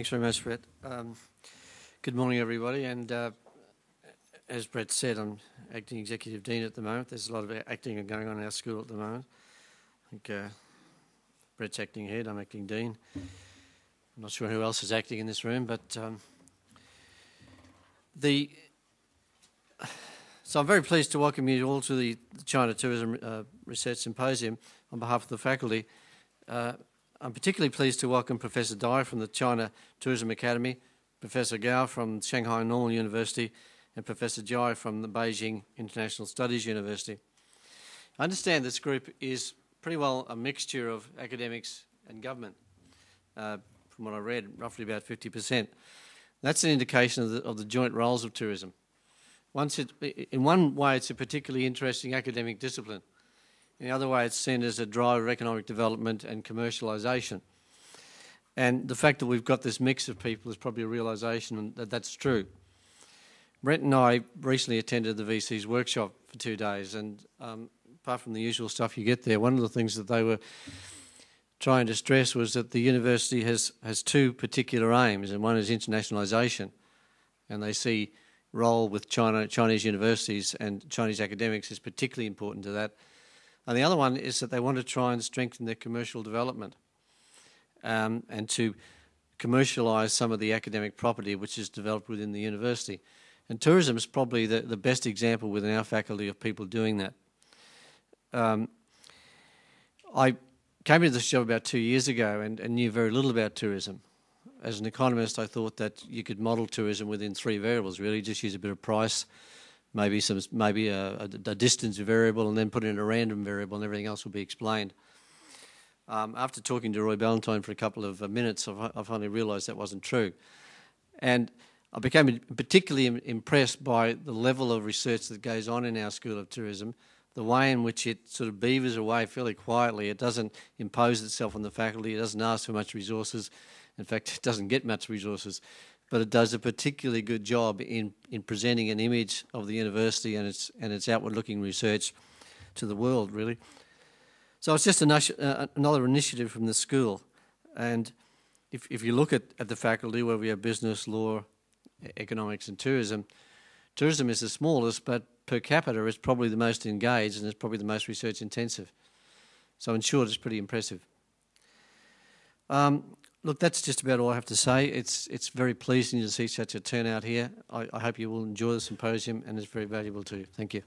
Thanks very much, Brett. Good morning, everybody. And as Brett said, I'm acting executive dean at the moment. There's a lot of acting going on in our school at the moment. I think Brett's acting head, I'm acting dean. I'm not sure who else is acting in this room, but so I'm very pleased to welcome you all to the China Tourism Research Symposium on behalf of the faculty. I'm particularly pleased to welcome Professor Dai from the China Tourism Academy, Professor Gao from Shanghai Normal University, and Professor Jai from the Beijing International Studies University. I understand this group is pretty well a mixture of academics and government. From what I read, roughly about 50%. That's an indication of the joint roles of tourism. In one way, it's a particularly interesting academic discipline. In the other way, it's seen as a driver of economic development and commercialisation. And the fact that we've got this mix of people is probably a realisation that that's true. Brent and I recently attended the VC's workshop for 2 days, and apart from the usual stuff you get there, one of the things that they were trying to stress was that the university has two particular aims, and one is internationalisation, and they see role with Chinese universities and Chinese academics is particularly important to that. And the other one is that they want to try and strengthen their commercial development and to commercialise some of the academic property which is developed within the university. And tourism is probably the best example within our faculty of people doing that. I came into this job about 2 years ago and knew very little about tourism. As an economist, I thought that you could model tourism within 3 variables, really, just use a bit of price, maybe a distance variable, and then put in a random variable, and everything else will be explained. After talking to Roy Ballantyne for a couple of minutes, I finally realised that wasn't true. And I became particularly impressed by the level of research that goes on in our School of Tourism, the way in which it sort of beavers away fairly quietly. It doesn't impose itself on the faculty, it doesn't ask for much resources. In fact, it doesn't get much resources. But it does a particularly good job in presenting an image of the university and its outward-looking research to the world, really. So it's just another initiative from the school. And if you look at the faculty, where we have business, law, economics and tourism, tourism is the smallest, but per capita it's probably the most engaged and it's probably the most research-intensive. So in short, it's pretty impressive. Look, that's just about all I have to say. It's very pleasing to see such a turnout here. I hope you will enjoy the symposium, and it's very valuable too. Thank you.